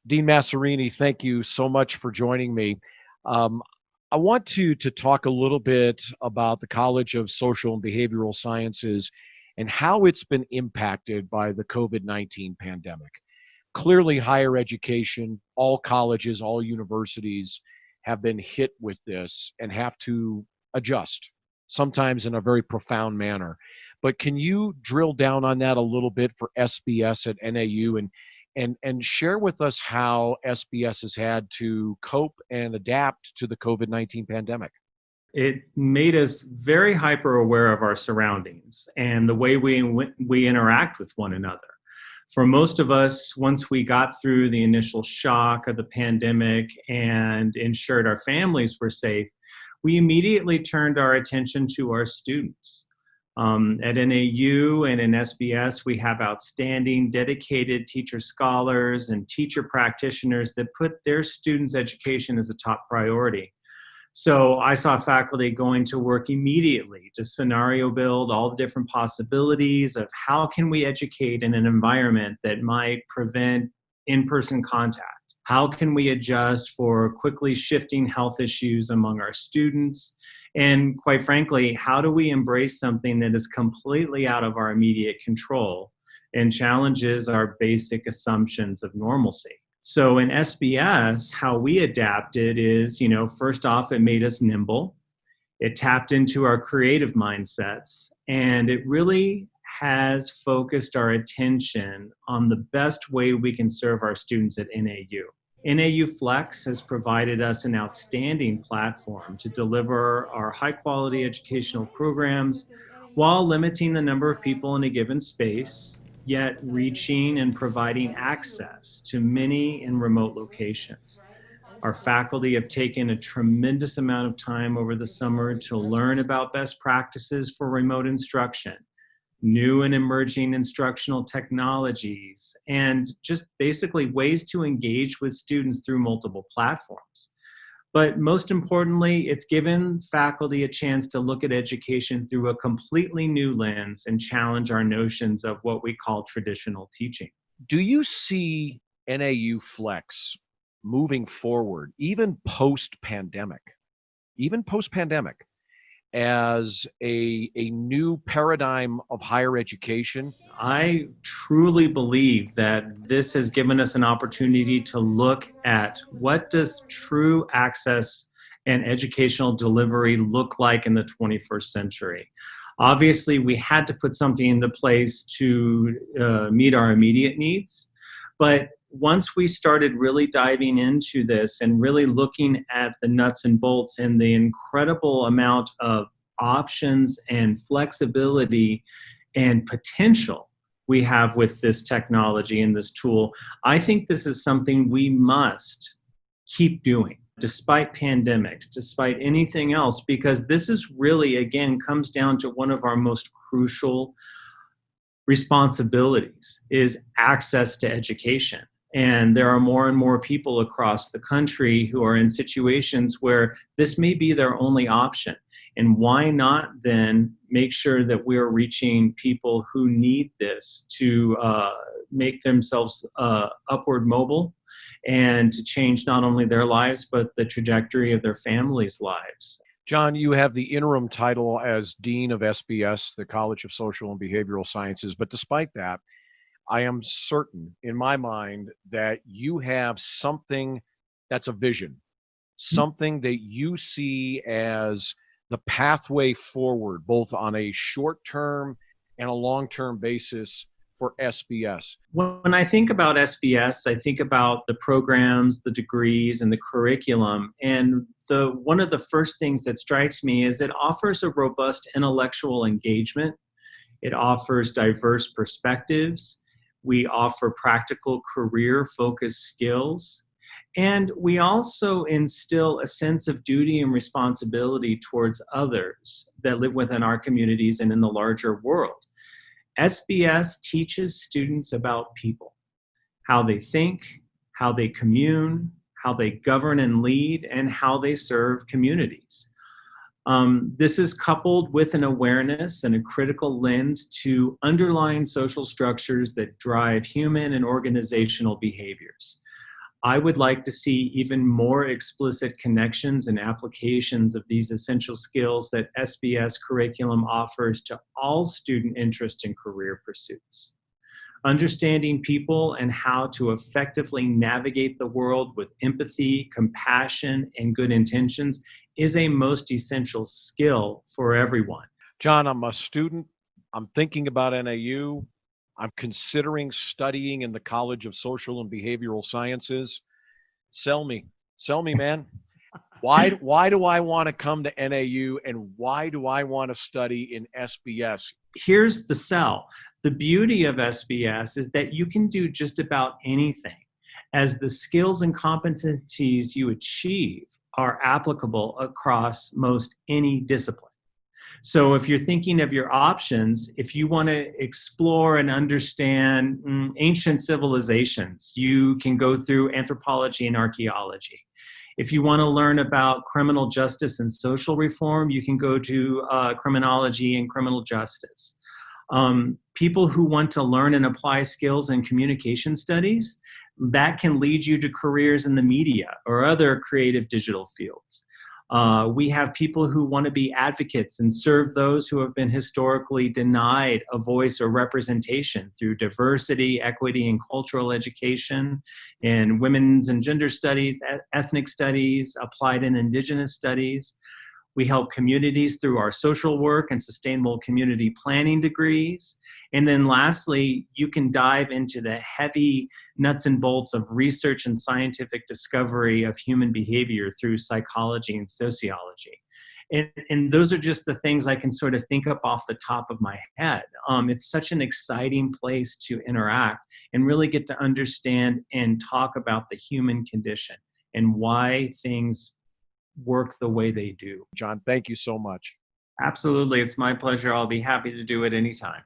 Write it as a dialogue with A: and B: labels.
A: Dean Masserini, thank you so much for joining me. Um, I want to talk a little bit about the College of Social and Behavioral Sciences and how it's been impacted by the COVID-19 pandemic. Clearly, higher education, all colleges, all universities have been hit with this and have to adjust, sometimes in a very profound manner. But can you drill down on that a little bit for SBS at NAU and share with us how SBS has had to cope and adapt to the COVID-19 pandemic?
B: It made us very hyper aware of our surroundings and the way we interact with one another. For most of us, once we got through the initial shock of the pandemic and ensured our families were safe, we immediately turned our attention to our students. At NAU and in SBS, we have outstanding, dedicated teacher scholars and teacher practitioners that put their students' education as a top priority. So I saw faculty going to work immediately to scenario build all the different possibilities of how can we educate in an environment that might prevent in-person contact? How can we adjust for quickly shifting health issues among our students? And quite frankly, how do we embrace something that is completely out of our immediate control and challenges our basic assumptions of normalcy? So in SBS, how we adapted is, first off, it made us nimble. It tapped into our creative mindsets, and it really has focused our attention on the best way we can serve our students at NAU. NAU Flex has provided us an outstanding platform to deliver our high-quality educational programs while limiting the number of people in a given space, yet reaching and providing access to many in remote locations. Our faculty have taken a tremendous amount of time over the summer to learn about best practices for remote instruction, new and emerging instructional technologies, and just basically ways to engage with students through multiple platforms. But most importantly, it's given faculty a chance to look at education through a completely new lens and challenge our notions of what we call traditional teaching.
A: Do you see NAU Flex moving forward, even post-pandemic, as a new paradigm of higher education?
B: I truly believe that this has given us an opportunity to look at what does true access and educational delivery look like in the 21st century. Obviously, we had to put something into place to meet our immediate needs, but once we started really diving into this and really looking at the nuts and bolts and the incredible amount of options and flexibility and potential we have with this technology and this tool, I think this is something we must keep doing despite pandemics, despite anything else, because this is really, again, comes down to one of our most crucial responsibilities is access to education. And there are more and more people across the country who are in situations where this may be their only option. And why not then make sure that we're reaching people who need this to make themselves upward mobile and to change not only their lives, but the trajectory of their families' lives.
A: John, you have the interim title as Dean of SBS, the College of Social and Behavioral Sciences. But despite that, I am certain in my mind that you have something that's a vision, something that you see as the pathway forward, both on a short-term and a long-term basis for SBS.
B: When I think about SBS, I think about the programs, the degrees, and the curriculum. And one of the first things that strikes me is it offers a robust intellectual engagement. It offers diverse perspectives. We offer practical career-focused skills. And we also instill a sense of duty and responsibility towards others that live within our communities and in the larger world. SBS teaches students about people, how they think, how they commune, how they govern and lead, and how they serve communities. This is coupled with an awareness and a critical lens to underlying social structures that drive human and organizational behaviors. I would like to see even more explicit connections and applications of these essential skills that SBS curriculum offers to all student interest and career pursuits. Understanding people and how to effectively navigate the world with empathy, compassion, and good intentions is a most essential skill for everyone.
A: John, I'm a student. I'm thinking about NAU. I'm considering studying in the College of Social and Behavioral Sciences. Sell me, man. Why do I want to come to NAU, and why do I want to study in SBS?
B: Here's the sell. The beauty of SBS is that you can do just about anything, as the skills and competencies you achieve are applicable across most any discipline. So if you're thinking of your options, if you want to explore and understand ancient civilizations, you can go through anthropology and archaeology. If you want to learn about criminal justice and social reform, you can go to criminology and criminal justice. People who want to learn and apply skills in communication studies, that can lead you to careers in the media or other creative digital fields. We have people who want to be advocates and serve those who have been historically denied a voice or representation through diversity, equity, and cultural education in women's and gender studies, ethnic studies, applied and indigenous studies. We help communities through our social work and sustainable community planning degrees. And then lastly, you can dive into the heavy nuts and bolts of research and scientific discovery of human behavior through psychology and sociology. And those are just the things I can sort of think up off the top of my head. It's such an exciting place to interact and really get to understand and talk about the human condition and why things work the way they do.
A: John, thank you so much.
B: Absolutely. It's my pleasure. I'll be happy to do it anytime.